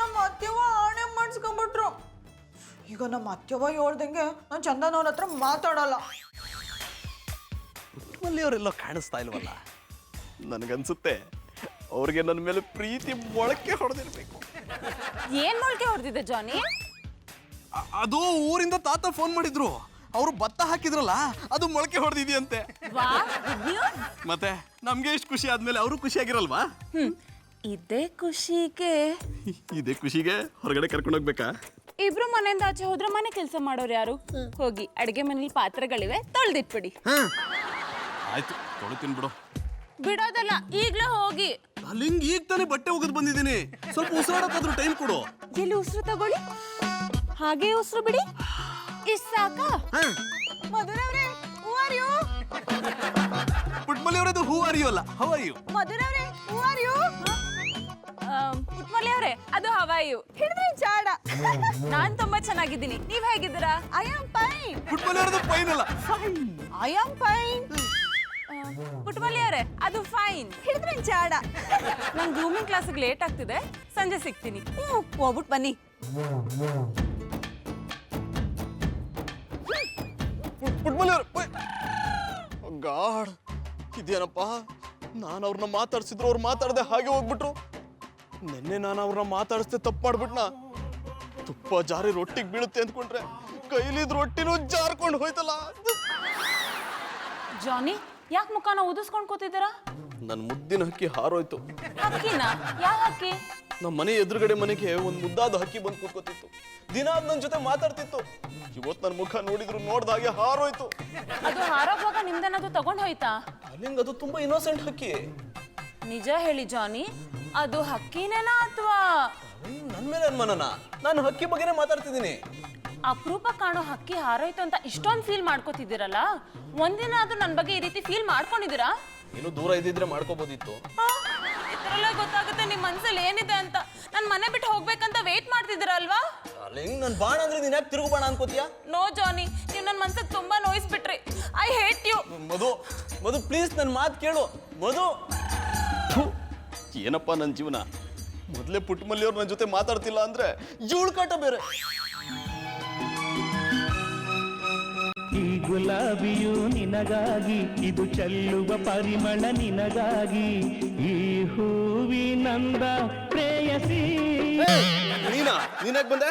ನಮ್ಮ ಅತ್ಯವ್ವ ಆಣೆ ಮಾಡಿಸ್ಕೊಂಡ್ಬಿಟ್ರು. ಈಗ ನಮ್ಮ ಅತ್ಯವ್ವ ಹೇಳ್ದಂಗೆ ನಾನು ಚಂದನವ್ರ ಹತ್ರ ಮಾತಾಡಲ್ಲ. ಅವರೆಲ್ಲ ಕಾಣಿಸ್ತಾ ಇಲ್ವಲ್ಲ? ನನಗನ್ಸುತ್ತೆ ಅವ್ರಿಗೆ ನನ್ನ ಮೇಲೆ ಪ್ರೀತಿ ಮೊಳಕೆ ಹೊಡೆದಿರ್ಬೇಕು. ಏನ್ ಮೊಳಕೆ ಹೊಡೆದಿದೆ ಜಾನಿ? ಅದು ಊರಿಂದ ತಾತ ಫೋನ್ ಮಾಡಿದ್ರು. ಅವರು ಭತ್ತ ಹಾಕಿದ್ರಲ್ಲ, ಅದು ಮೊಳಕೆ ಹೊಡೆದಿದೆಯಂತೆ. ಮತ್ತೆ ನಮ್ಗೆ ಎಷ್ಟು ಖುಷಿ ಆದ್ಮೇಲೆ ಅವರು ಖುಷಿಯಾಗಿರಲ್ವಾ? ಇದೇ ಖುಷಿಗೆ ಹೊರಗಡೆ ಕರ್ಕೊಂಡು ಹೋಗ್ಬೇಕಾ? ಇಬ್ರು ಮನೆಯಿಂದ ಆಚೆ ಹೋದ್ರೆ ಮನೆ ಕೆಲಸ ಮಾಡೋರು ಯಾರು? ಹೋಗಿ ಅಡಿಗೆ ಮನೇಲಿ ಪಾತ್ರೆಗಳಿವೆ, ತೊಳ್ದಿಟ್ಬಿಡಿ. ಆಯ್ತು, ತೊಳಿತೀನಿ ಬಿಡು. ಬಿಡೋದಲ್ಲ, ಈಗ್ಲೇ ಹೋಗಿ. ಅಲ್ಲಿ ಈಗ ತಾನೇ ಬಟ್ಟೆ ಒಗೆದು ಬಂದಿದ್ದೀನಿ. ಸ್ವಲ್ಪ ಉಸಿರಾಡಕ್ಕಾದ್ರೂ ಟೈಮ್ ಕೊಡು. ಎಲ್ಲಿ ಉಸಿರು ತಗೊಳ್ಳಿ, ಹಾಗೆ ಉಸಿರು ಬಿಡಿ. ಇಷ್ಟ ಸಾಕಾ? ಮಧುರವ್ರೆ, ಹೂ ಆರ್ ಯು? ಪುಟ್ಮಲಿ ಅವರದು ಹೂ ಆರ್ ಯು ಅಲ್ಲ, ಹೌ ಆರ್ ಯು? ಮಧುರವ್ರೆ, ಹೂ ಆರ್ ಯು? ಪುಟ್ಮಲಿ ಅವರೇ, ಅದು ಹವಾಯು. ಹಿಡಿದ್ರಿ ಜಾಡ. ನಾನ್ ತುಂಬಾ ಚೆನ್ನಾಗಿದ್ದೀನಿ, ನೀವ್ ಹೇಗಿದ್ದೀರಾ? I am fine. ಪುಟ್ಮಲಿ ಅವರದು ಫೈನ್ ಅಲ್ಲ, ಐ ಆಮ್ ಫೈನ್. ಪುಟ್ಮಲಿ ಅವರೇ, ಅದು ಫೈನ್. ಹಿಡಿದ್ರಿ ಜಾಡ. ನಂಗೆ ಗ್ರೂಮಿಂಗ್ ಕ್ಲಾಸಿಗೆ ಲೇಟ್ ಆಗ್ತಿದೆ, ಸಂಜೆ ಸಿಗ್ತೀನಿ. ಹೋಗ್ಬಿಟ್ಟು ಬನ್ನಿ. ಪುಟ್ಮಲಿ ಅವರು, ಗಾಡ್, ಇದೇನಪ್ಪ? ನಾನು ಅವ್ರನ್ನ ಮಾತಾಡ್ಸಿದ್ರು, ಅವ್ರು ಮಾತಾಡದೆ ಹಾಗೆ ಹೋಗ್ಬಿಟ್ರು. ನಿನ್ನೆ ನಾನು ಅವ್ರನ್ನ ಮಾತಾಡಿಸ್ದೆ ತಪ್ಪು ಮಾಡ್ಬಿಟ್ನ. ತುಪ್ಪ ಜಾರಿ ರೊಟ್ಟಿಗೆ ಬೀಳುತ್ತೆ ಅಂದ್ಕೊಂಡ್ರೆ ಕೈಲಿದ್ ರೊಟ್ಟಿನೂ ಜಾರ್ಕೊಂಡು ಹೋಯ್ತಲ್ಲ. ಜಾನಿ, ಯಾಕೆ ಮುಖಾನ ಊದಿಸ್ಕೊಂಡ್ ಕೂತಿದ್ದೀರಾ? ನನ್ನ ಮುದ್ದಿನ ಹಕ್ಕಿ ಹಾರೋಯ್ತು. ಹಕ್ಕಿನ? ಯಾವ ಹಕ್ಕಿ? ನಮ್ಮ ಮನೆ ಎದುರುಗಡೆ ಮನೆಗೆ ಒಂದು ಮುದ್ದಾದ ಹಕ್ಕಿ ಬಂದು ಕೂತ್ಕೋತಿತ್ತು. ದಿನ ನನ್ನ ಜೊತೆ ಮಾತಾಡ್ತಿತ್ತು. ಇವತ್ತು ನನ್ನ ಮುಖ ನೋಡಿದ್ರು ನೋಡ್ದಾಗೆ ಹಾರೋಯ್ತು. ಅದು ಹಾರೋಗುವಾಗ ನಿಮ್ದೇನಾದ್ರು ತಗೊಂಡ್ ಹೋಯ್ತಾ? ಅಲ್ಲಿಂಗ ಅದು ತುಂಬಾ ಇನ್ನೋಸೆಂಟ್ ಹಕ್ಕಿ. ನಿಜ ಹೇಳಿ ಜಾನಿ, ಅದು ಹಕ್ಕಿನೇನಾ ಅಥವಾ? ನನ್ನ ಮೇಲೆ ಅನುಮಾನನ? ನಾನು ಹಕ್ಕಿ ಬಗ್ಗೆನೇ ಮಾತಾಡ್ತಿದ್ದೀನಿ. ಅಪರೂಪ ಕಾಣೋ ಹಕ್ಕಿ ಹಾರೋಯ್ತು ಅಂತ ಇಷ್ಟೊಂದು ಫೀಲ್ ಮಾಡ್ಕೋತಿದ್ದೀರಲ್ಲ, ಒಂದಿನ ಆದ್ರೂ ನನ್ನ ಬಗ್ಗೆ ಈ ರೀತಿ ಫೀಲ್ ಮಾಡ್ಕೊಂಡಿದ್ದೀರಾ? ಇನ್ನು ದೂರ ಇದ್ದಿದ್ರೆ ಮಾಡ್ಕೋಬೋದಿತ್ತು. ಇದ್ರಲ್ಲೇ ಗೊತ್ತಾಗುತ್ತೆ ನಿಮ್ ಮನ್ಸಲ್ಲಿ ಏನಿದೆ ಅಂತ. ನನ್ ಮನೆ ಬಿಟ್ಟು ಹೋಗ್ಬೇಕಂತ ವೇಟ್ ಮಾಡ್ತಿದ್ದೀರಲ್ವಾ? ಹೆಂಗ್ ನನ್ ಬಾಣ ಅಂದ್ರೆ ನೀನ್ ಯಾಕೆ ತಿರುಗು ಬಾಣ ಅನ್ಕೋತೀಯ? ನೋ ಜಾನಿ, ನೀವು ನನ್ನ ಮನ್ಸಿಗೆ ತುಂಬಾ ನೋಯಿಸ್ಬಿಟ್ರಿ. I hate you. Madhu please ನನ್ನ ಮಾತು ಕೇಳು. ಮಧು, ಏನಪ್ಪ ನನ್ನ ಜೀವನ. ಮೊದಲೇ ಪುಟ್ಟಮಲ್ಲಿ ಅವ್ರು ನನ್ನ ಜೊತೆ ಮಾತಾಡ್ತಿಲ್ಲ ಅಂದ್ರೆ ಜೂಳು ಕಾಟ ಬೇರೆ. ಈ ಗುಲಾಬಿಯು ನಿನಗಾಗಿ, ಇದು ಚೆಲ್ಲುವ ಪರಿಮಳ ನಿನಗಾಗಿ, ಈ ಹೂವಿನಂದ ಪ್ರೇಯಸಿ. ನೀನಾಗ್ ಬಂದೆ?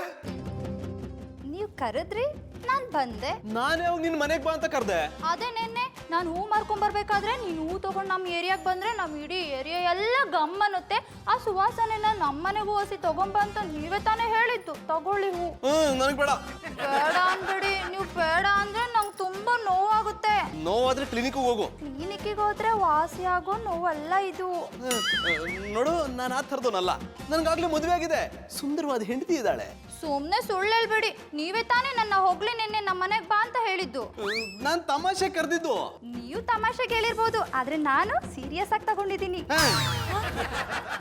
ನೀವು ಕರೆದ್ರಿ, ನಾನ್ ಬಂದೆ. ನಾನೇ ಹೋಗಿ ನಿನ್ ಮನೆಗ್ ಬಾ ಅಂತ ಕರ್ದೆ. ಅದೇ ನೆನ್ನೆ ನಾನು ಹೂ ಮಾರ್ಕೊಂಬರ್ಬೇಕಾದ್ರೆ ನೀನು ಹೂ ತೊಗೊಂಡು ನಮ್ಮ ಏರಿಯಾಗೆ ಬಂದರೆ ನಮ್ಮ ಇಡೀ ಏರಿಯಾ ಎಲ್ಲ ಗಮ್ಮನ್ನುತ್ತೆ. ಆ ಸುವಾಸನೆನ ನಮ್ಮನೆಗೂ ಹಸಿ ತಗೊಂಬ ಅಂತ ನೀವೇ ತಾನೇ ಹೇಳಿದ್ದು. ತಗೊಳ್ಳಿ ಹೂ. ನನಗೆ ಬೇಡ. ಬೇಡ ಅನ್ಬೇಡಿ, ನೀವು ಬೇಡ ಅಂದರೆ ನಂಗೆ ತುಂಬ ನೋವಾಗುತ್ತೆ. ನೋವಾದ್ರೆ ಕ್ಲಿನಿಕ್ಗೆ ಹೋಗು. ಕ್ಲಿನಿಕ್ಕಿಗೆ ಹೋದ್ರೆ ವಾಸಿ ಆಗೋ ನೋವಲ್ಲ ಇದು. ನೋಡು, ನಾನು ಆ ಥರದವನಲ್ಲ. ನನಗಾಗ್ಲೇ ಮದುವೆ ಆಗಿದೆ, ಸುಂದರವಾದ ಹೆಂಡತಿ ಇದ್ದಾಳೆ. ಸುಮ್ಮನೆ ಸುಳ್ಳು ಹೇಳ್ಬೇಡಿ. ನೀವೇ ತಾನೇ ನನ್ನ ಹೋಗ್ಲಿ ನಿನ್ನೆ ನಮ್ಮ ಮನೆಗೆ ಬಾ ಅಂತ ಹೇಳಿದ್ದು. ನಾನು ತಮಾಷೆ ಕರೆದಿದ್ದು. ನೀವು ತಮಾಷೆಗೆ ಹೇಳಿರ್ಬೋದು, ಆದ್ರೆ ನಾನು ಸೀರಿಯಸ್ ಆಗಿ ತಗೊಂಡಿದ್ದೀನಿ.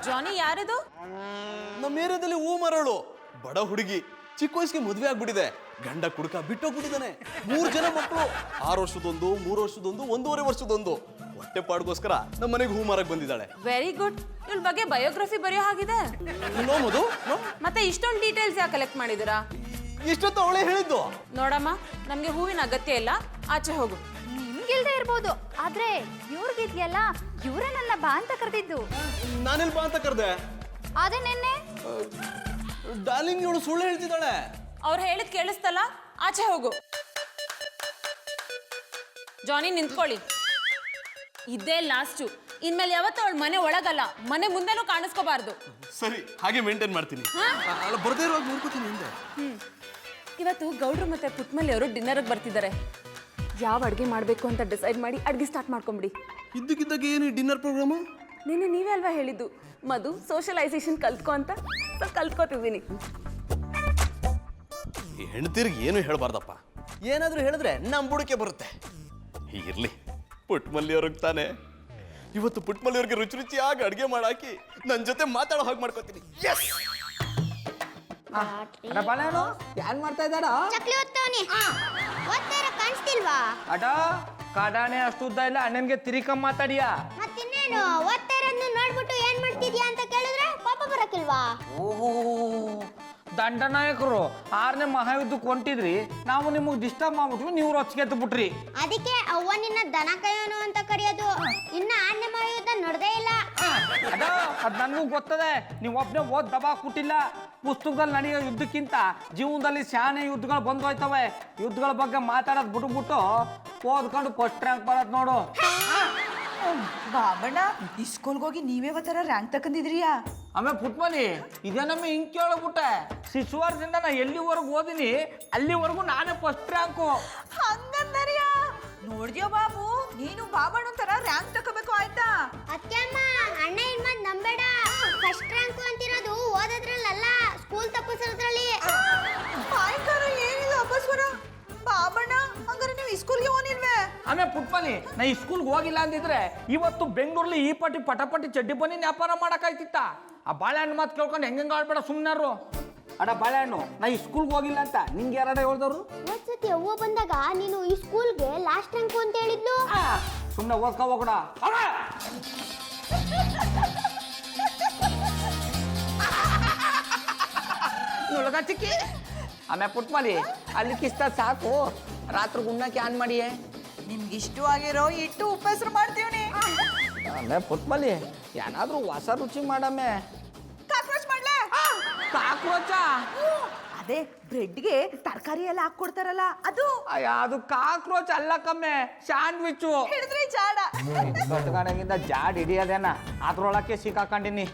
ಜಾನಿ ಯಾರಿದು? ನಮ್ಮ ಏರಿಯಾದಲ್ಲಿ ಹೂ ಮರಳು ಬಡ ಹುಡುಗಿ, ಚಿಕ್ಕ ವಯಸ್ಸಿಗೆ ಮದುವೆ ಆಗ್ಬಿಟ್ಟಿದೆ. ಗಂಡ ಕುಡ್ಕ ಬಿಟ್ಟೋಗ್ಬಿಟ್ಟಿದ್ದಾನೆ. 3 ಜನ ಮಕ್ಕಳು, 6 ವರ್ಷದೊಂದು, 3 ವರ್ಷದೊಂದು, 1.5 ವರ್ಷದೊಂದು. ಹೊಟ್ಟೆ ಪಾಡ್ಗೋಸ್ಕರ ನಮ್ಮ ಮನೆಗೆ ಹೂ ಮಾರಕ್ ಬಂದಿದ್ದಾಳೆ. Very good. ಇವಳ ಬಗ್ಗೆ ಬಯೋಗ್ರಫಿ ಬರೆಯೋ ಹಾಗಿದೆ. ನೋ ಮಧು, ನೋ. ಮತ್ತೆ ಇಷ್ಟೊಂದು ಡೀಟೇಲ್ಸ್ ಯಾಕೆ ಕಲೆಕ್ಟ್ ಮಾಡಿದ್ದೀರಾ? ಇಷ್ಟೊತ್ತು ಅವಳೇ ಹೇಳಿದ್ದು. ನೋಡಮ್ಮ, ನಮ್ಗೆ ಹೂವಿನ ಅಗತ್ಯ ಇಲ್ಲ, ಆಚೆ ಹೋಗು. ನಿಮ್ಗಿಲ್ದೇ ಇರ್ಬೋದು, ಆದ್ರೆ ಇವ್ರಿಗಿದ್ಯಲ್ಲ, ಇವರೇ ನನ್ನ ಬಾ ಅಂತ ಕರೆದಿದ್ದು. ನಾನೆಲ್ ಬಾ ಅಂತ ಕರೆದೆ? ಅದೇ ನಿನ್ನೆ. ಡಾರ್ಲಿಂಗ್, ಇವಳು ಸುಳ್ಳು ಹೇಳ್ತಿದ್ದಾಳೆ. ಅವ್ರು ಹೇಳಿದ್ ಕೇಳಿಸ್ತಲ್ಲ, ಆಚೆ ಹೋಗು. ಜಾನಿ ನಿಂತ್ಕೊಳ್ಳಿ. ಇದೇ ಲಾಸ್ಟು. ಇನ್ಮೇಲೆ ಯಾವತ್ತೂ ಅವಳ ಮನೆ ಒಳಗಲ್ಲ, ಮನೆ ಮುಂದೆನೂ ಕಾಣಿಸ್ಕೋಬಾರ್ದು. ಸರಿ, ಹಾಗೆ ಮೇಂಟೈನ್ ಮಾಡ್ತೀನಿ. ಅಲ್ಲ, ಬರ್ದೇ ಇರುವಾಗ ನೋಡ್ಕೋತೀನಿ ಹಿಂದೆ. ಇವತ್ತು ಗೌಡ್ರು ಮತ್ತೆ ಪುಟ್ಮಲ್ಲಿ ಅವರು ಡಿನ್ನರ್ಗೆ ಬರ್ತಿದ್ದಾರೆ. ಯಾವ ಅಡುಗೆ ಮಾಡಬೇಕು ಅಂತ ಡಿಸೈಡ್ ಮಾಡಿ ಅಡುಗೆ ಸ್ಟಾರ್ಟ್ ಮಾಡ್ಕೊಂಬಿಡಿ. ಇದ್ದಕ್ಕಿದ್ದಾಗ ಏನು ಡಿನ್ನರ್ ಪ್ರೋಗ್ರಾಮು? ನಿನ್ನೆ ನೀವೇ ಅಲ್ವಾ ಹೇಳಿದ್ದು ಮಧು ಸೋಷಲೈಸೇಷನ್ ಕಲ್ತ್ಕೊ ಅಂತ? ಕಲ್ತ್ಕೋತಿದ್ದೀನಿ. ಈ ಹೆಣ್ತಿರ್ಗೆ ಏನು ಹೇಳ್ಬಾರ್ದಪ್ಪ. ಏನಾದರೂ ಹೇಳಿದ್ರೆ ನಮ್ಮ ಬುಡಕೆ ಬರುತ್ತೆ. ಇರ್ಲಿ, ಪುಟ್ಮಲ್ಲಿ ಅವ್ರಿಗೆ ತಾನೆ. ಇವತ್ತು ಪುಟ್ಮಲ್ಲಿ ಅವ್ರಿಗೆ ರುಚಿ ರುಚಿಯಾಗಿ ಅಡುಗೆ ಮಾಡಾಕಿ ನನ್ನ ಜೊತೆ ಮಾತಾಡೋ ಹಾಗೆ ಮಾಡ್ಕೋತೀನಿ. ಬಾಳೆಹಣ್ಣು ಏನ್ ಮಾಡ್ತಾ ಇದ್ದಾಡ? ಚಕ್ಲಿ ಓದ್ತಾವನಿ. ಓದ್ತಾರ ಕಾಣಿಸ್ತಿಲ್ವಾ? ಅಡ ಕಾಡಾನೆ ಅಷ್ಟು ಉದ್ದ ಇಲ್ಲ, ಅಣ್ಣನ್ಗೆ ತಿರಿಕಮ್ಮ ಮಾತಾಡಿಯಾ? ಮತ್ತಿನ್ನೇನು ಓದ್ತಾ ಇರೋದನ್ನ ನೋಡ್ಬಿಟ್ಟು ಏನ್ ಮಾಡ್ತಿದ್ಯಾ ಅಂತ ಕೇಳಿದ್ರೆ ಪಾಪ ಬರಕಿಲ್ವಾ? ಓಹೋ, ದಂಡನಾಯಕರು 6ನೇ ಮಹಾಯುದ್ಧಕ್ಕೆ ಹೊಂಟಿದ್ರಿ, ನಾವು ನಿಮಗೆ ಡಿಸ್ಟರ್ಬ್ ಮಾಡ್ಬಿಟ್ವಿ, ನೀವು ರೊಚ್ಚಿಗೆದ್ದು ಬಿಟ್ರಿ. ಅದಕ್ಕೆ ಅವ್ವ ನಿನ್ನ ದನ ಕಾಯೋನು ಅಂತ ಕರೆಯೋದು. ಇನ್ನ 6ನೇ ಮಹಾಯುದ್ಧ ನಡೆದೇ ಇಲ್ಲ. ಅದ ಅದ್ ನನಗೂ ಗೊತ್ತದೆ. ನೀವು ಒಬ್ಬನೇ ಓದ್ ದಬಾ ಕೊಟ್ಟಿಲ್ಲ. ಪುಸ್ತಕದಲ್ಲಿ ನಡೆಯೋ ಯುದ್ಧಕ್ಕಿಂತ ಜೀವನದಲ್ಲಿ ಶಾನೆ ಯುದ್ಧಗಳು ಬಂದು ಹೋಯ್ತವೆ. ಯುದ್ಧಗಳ ಬಗ್ಗೆ ಮಾತಾಡೋದು ಬಿಟ್ಬಿಟ್ಟು ಓದ್ಕೊಂಡು ಫಸ್ಟ್ ರ್ಯಾಂಕ್ ಬರೋದು ನೋಡು. ಬಾಬಣ್ಣ, ಈ ಸ್ಕೂಲ್ಗೆ ಹೋಗಿ ನೀವೇ ಥರ ರ್ಯಾಂಕ್ ತಕೊಂಡಿದ್ರಿಯಾ? ಆಮೇಲೆ ಪುಟ್ಮನಿ ಇದೇನಮ್ಮ ಹಿಂಗೆ ಕೇಳಬಿಟ್ಟೆ. ಶಿಶುವಾರದಿಂದ ನಾ ಎಲ್ಲಿವರೆಗೂ ಓದಿನಿ ಅಲ್ಲಿವರೆಗೂ ನಾನೇ ಫಸ್ಟ್ ರ್ಯಾಂಕು. ಹಂಗಂದರಿಯಾ? ನೋಡ್ದ್ಯೋ ಬಾಬು, ನೀನು ಬಾಬಣ್ಣ ಥರ ರ್ಯಾಂಕ್ ತಗೋಬೇಕು ಆಯ್ತಾ? ಅತ್ಯಮ್ಮ, ಅಣ್ಣ ಇನ್ ಮಾತ್ ನಂಬೇಡ. ಫಸ್ಟ್ ರ್ಯಾಂಕ್ ಅಂತಿರೋದು ಓದೋದ್ರಲ್ಲ, ಸ್ಕೂಲ್ ತಪ್ಪಿಸೋದ್ರಲ್ಲಿ. ಸಾಯಂಕಾಲ ಏನಿಲ್ಲ ಅಪಸ್ವರ. ಬಾಬಣ್ಣ, ಹಂಗಾರೆ ನೀವು ಈ ಸ್ಕೂಲ್ಗೆ ಹೋಗಿಲ್ವೇ? ಆಮೇಲೆ ಪುಟ್ಮನಿ ನಾ ಈ ಸ್ಕೂಲ್ಗೆ ಹೋಗಿಲ್ಲ ಅಂದಿದ್ರೆ ಇವತ್ತು ಬೆಂಗಳೂರಲ್ಲಿ ಈ ಪಟ್ಟಿ ಪಟಪಟಿ ಚಡ್ಡಿ ಬನ್ನಿ ವ್ಯಾಪಾರ ಮಾಡಕ್ಕಾಯ್ತಿತ್ತ. ಆ ಬಾಳೆಹಣ್ಣು ಮಾತು ಕೇಳ್ಕೊಂಡು ಹೆಂಗೆ ಆಡ್ಬೇಡ ಸುಮ್ಮನಾರು. ಅಡ ಬಾಳೆಹಣ್ಣು, ನಾ ಈ ಸ್ಕೂಲ್ಗೆ ಹೋಗಿಲ್ಲ ಅಂತ ನಿಂಗೆ ಯಾರಡ ಹೇಳ್ದವ್ರು? ಒಂದ್ಸತಿ ಅವ್ವ ಬಂದಾಗ ನೀನು ಈ ಸ್ಕೂಲ್ಗೆ ಲಾಸ್ಟ್ ರ್ಯಾಂಕ್ ಅಂತ ಹೇಳಿದ್ಲು. ಸುಮ್ಮನೆ ಓದ್ಕೊ ಹೋಗಡ. ನುಳಗ ಚಿಕ್ಕಿ. ಆಮೇಲೆ ಪುಟ್ಮನಿ ಅಲ್ಲಿ ಕಿಸ್ತ ಸಾಕು, ರಾತ್ರಿ ಗುಣ್ಣಕ್ಕೆ ಆನ್ ಮಾಡಿಯೇ. ನಿಮ್ಗೆ ಇಷ್ಟವಾಗಿರೋ ಇಟ್ಟು ಉಪಹೆಸರು ಮಾಡ್ತೀವಿ. ಆಮೇಲೆ ಪುಟ್ಮನಿ ಏನಾದ್ರೂ ಹೊಸ ರುಚಿ ಮಾಡಮ್ಮೆ. ಕಾಕ್ರೋಚ್ ಮಾಡ್ಲಾ? ಕಾಕ್ರೋಚ? ಅದೇ ಬ್ರೆಡ್ಗೆ ತರಕಾರಿ ಎಲ್ಲ ಹಾಕೊಡ್ತಾರಲ್ಲ ಅದು. ಅದು ಕಾಕ್ರೋಚ್ ಅಲ್ಲ ಕಮ್ಮೆ, ಸ್ಯಾಂಡ್ವಿಚ್ಚು. ಹಿಡಿದ್ರೆ ಜಾಡ. ಗಟ್ಟಗಣಗಿಂದ ಜಾಡ್ ಹಿಡಿಯೋದೇನ, ಅದ್ರೊಳಕ್ಕೆ ಸಿಕ್ಕಾಕೊಂಡಿನಿ.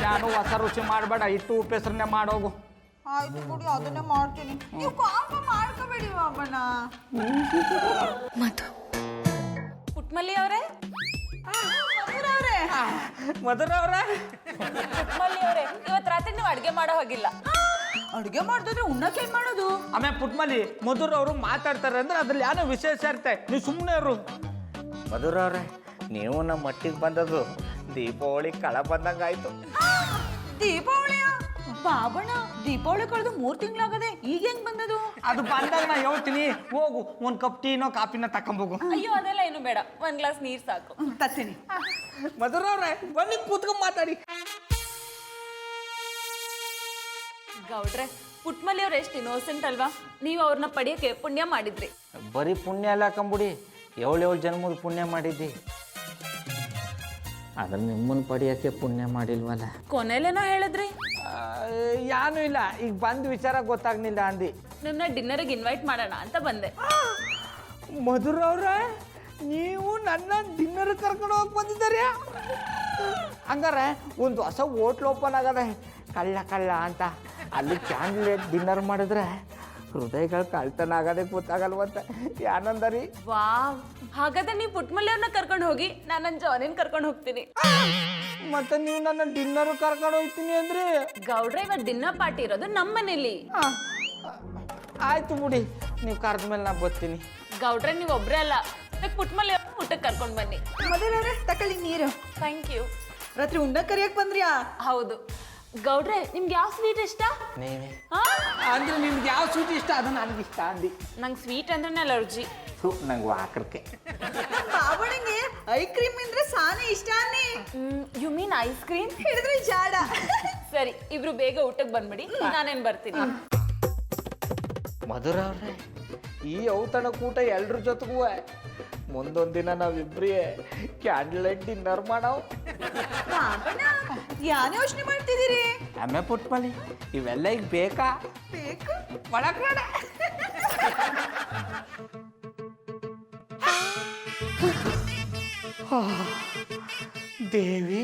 ನಾನು ಹೊಸ ರುಚಿ ಮಾಡಬೇಡ, ಇಟ್ಟು ಉಪ್ಪೆಸ್ರನ್ನೇ ಮಾಡೋಗು. ಆಯ್ತು ಬಿಡಿ, ಅದನ್ನೇ ಮಾಡ್ತೀನಿ. ನೀವು ಕಾಂಪ ಮಾಡ್ಕೋಬೇಡಿ ಬಾಬಣ್ಣ. ಪುಟ್ಮಲ್ಲಿ ಅವರೇ, ಮಧುರ ಅವ್ರೆ, ಪುಟ್ಮಲ್ಲಿ ಅವರೇ, ಇವತ್ತು ರಾತ್ರಿ ನೀವು ಅಡುಗೆ ಮಾಡೋ ಹೋಗಿಲ್ಲ. ಅಡುಗೆ ಮಾಡಿದ್ರೆ ಉಣ್ಣಕ್ಕೆ ಏನ್ ಮಾಡೋದು? ಆಮೇಲೆ ಪುಟ್ಮಲ್ಲಿ ಮಧುರ ಅವರು ಮಾತಾಡ್ತಾರೆ ಅಂದ್ರೆ ಅದ್ರಲ್ಲಿ ಏನೋ ವಿಶೇಷ ಇರುತ್ತೆ, ನೀವು ಸುಮ್ಮನೆ ಇರು. ಮಧುರ ಅವ್ರೆ, ನೀವು ನಮ್ಮ ಮಟ್ಟಿಗೆ ಬಂದದ್ದು ದೀಪಾವಳಿ ಕಳ ಬಂದಂಗಾಯ್ತು. ದೀಪಾವಳಿಯ ಬಾಬಣ್ಣ, ದೀಪಾವಳಿ ಕಳೆದು 3 ತಿಂಗಳಾಗದೆ, ಈಗ ಹೆಂಗ್ ಬಂದದು? ಅದು ಬಂದಾಗ ನಾ ಹೇಳ್ತೀನಿ, ಹೋಗು ಒಂದ್ ಕಪ್ ಟೀನೋ ಕಾಫಿನ ತಕೊಂಬೋಗು. ಅಯ್ಯೋ, ಅದೆಲ್ಲ ಏನು ಬೇಡ, 1 ಗ್ಲಾಸ್ ನೀರು ಸಾಕು. ತರ್ತೀನಿ. ಮಧುರ ಅವ್ರೆ, ಬನ್ನಿ ಕೂತ್ಕೊಂಡ್ ಮಾತಾಡಿ. ಗೌಡ್ರೆ, ಪುಟ್ಮಲ್ಲಿ ಅವ್ರು ಎಷ್ಟು ಇನ್ನೋಸೆಂಟ್ ಅಲ್ವಾ? ನೀವು ಅವ್ರನ್ನ ಪಡೆಯೋಕೆ ಪುಣ್ಯ ಮಾಡಿದ್ರಿ. ಬರೀ ಪುಣ್ಯ ಎಲ್ಲ ಕಂಬಿಡಿ, 7 ಜನ್ಮದ ಪುಣ್ಯ ಮಾಡಿದ್ದಿ. ಅದ್ರ ನಿಮ್ಮನ್ನ ಪಡೆಯೋಕ್ಕೆ ಪುಣ್ಯ ಮಾಡಿಲ್ವಲ್ಲ. ಕೊನೆಲೇನೋ ಹೇಳಿದ್ರಿ? ಏನೂ ಇಲ್ಲ, ಈಗ ಬಂದ ವಿಚಾರ ಗೊತ್ತಾಗ್ಲಿಲ್ಲ ಅಂದಿ. ನಿಮ್ಮನ್ನ ಡಿನ್ನರಿಗೆ ಇನ್ವೈಟ್ ಮಾಡೋಣ ಅಂತ ಬಂದೆ. ಮಧುರ ಅವ್ರೆ, ನೀವು ನನ್ನ ಡಿನ್ನರ್ ಕರ್ಕೊಂಡು ಹೋಗಿ ಬಂದಿದ್ದೀರಿ. ಹಂಗಾರೆ ಒಂದು ಹೊಸ ಹೋಟ್ಲ್ ಓಪನ್ ಆಗದೆ, ಕಳ್ಳ ಕಳ್ಳ ಅಂತ. ಅಲ್ಲಿ ಕ್ಯಾಂಡ್ಲೆಟ್ ಡಿನ್ನರ್ ಮಾಡಿದ್ರೆ ಹೃದಯಗಳು ಕಳ್ತನ ಆಗೋದೇ ಗೊತ್ತಾಗಲ್ವಂತ. ಆನಂದರಿ. ವಾವ್, ಹಾಗಾದ್ರೆ ನೀವು ಪುಟ್ಮಲ್ಲಿ ಅವ್ರನ್ನ ಕರ್ಕೊಂಡು ಹೋಗಿ, ನಾನು ನನ್ನ ಜಾನಿನ ಕರ್ಕೊಂಡು ಹೋಗ್ತೀನಿ. ಮತ್ತೆ ನೀವು ನನ್ನ ಡಿನ್ನರ್ ಕರ್ಕೊಂಡು ಹೋಗ್ತೀನಿ ಅಂದ್ರೆ? ಗೌಡ್ರೆ, ಇವತ್ತು ಡಿನ್ನರ್ ಪಾರ್ಟಿ ಇರೋದು ನಮ್ಮ ಮನೇಲಿ. ಆಯ್ತು ಬಿಡಿ, ನೀವು ಕರೆದ ಮೇಲೆ ನಾ ಬರ್ತೀನಿ. ಗೌಡ್ರೆ, ನೀವು ಒಬ್ರೇ ಅಲ್ಲ, ಪುಟ್ಮಲ್ಲಿ ಊಟಕ್ಕೆ ಕರ್ಕೊಂಡು ಬನ್ನಿ. ಮದುವೆ ತಕೊಳ್ಳಿ ನೀರು. Thank you. ರಾತ್ರಿ ಉಂಡ ಕರಿಯಕ್ ಬಂದ್ರ್ಯಾ? ಹೌದು. ಗೌಡ್ರೆ, ನಿಮ್ಗೆ ಯಾವ ಸ್ವೀಟ್ ಇಷ್ಟ? ನೀವೇ ಅಂದ್ರೆ ನಿಮ್ಗೆ ಯಾವ ಸ್ವೀಟ್ ಇಷ್ಟ ಅದು ನನಗೆ ಇಷ್ಟ ಅಂದಿ. ನಂಗೆ ಸ್ವೀಟ್ ಅಂದ್ರೆ ಅಲರ್ಜಿ. ನಂಗೆ ವಾಕರ್ಕೆ. ಬಾವಣಿಗೆ ಐ ಕ್ರೀಮ್ ಅಂದ್ರೆ ಸಾನೆ ಇಷ್ಟ ಅನ್ನಿ. You mean ice cream? ಹಿಡಿದ್ರೆ ಜಾಡ. ಸರಿ, ಇಬ್ರು ಬೇಗ ಊಟಕ್ಕೆ ಬಂದ್ಬಿಡಿ, ನಾನೇನು ಬರ್ತೀನಿ. ಮಧುರ ಅವ್ರೆ, ಈ ಔತಣ ಕೂಟ ಎಲ್ರ ಜೊತೆಗೂ ಮುಂದೊಂದು ದಿನ ನಾವಿಬ್ರೇ ಕ್ಯಾಂಡಲ್ ಲೈಟ್ ಡಿನ್ನರ್ ಮಾಡವ್. ಯಾನ್ ಯೋಚನೆ ಮಾಡ್ತಿದ್ದೀರಿ? ಆಮೆ ಪುಟ್ಮಲಿ, ಇವೆಲ್ಲ ಈಗ ಬೇಕಾ? ಬೇಕು. ಒಳಗಡೆ ದೇವಿ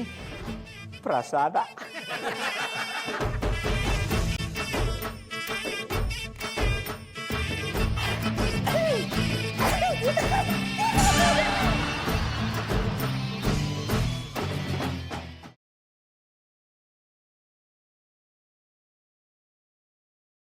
ಪ್ರಸಾದ.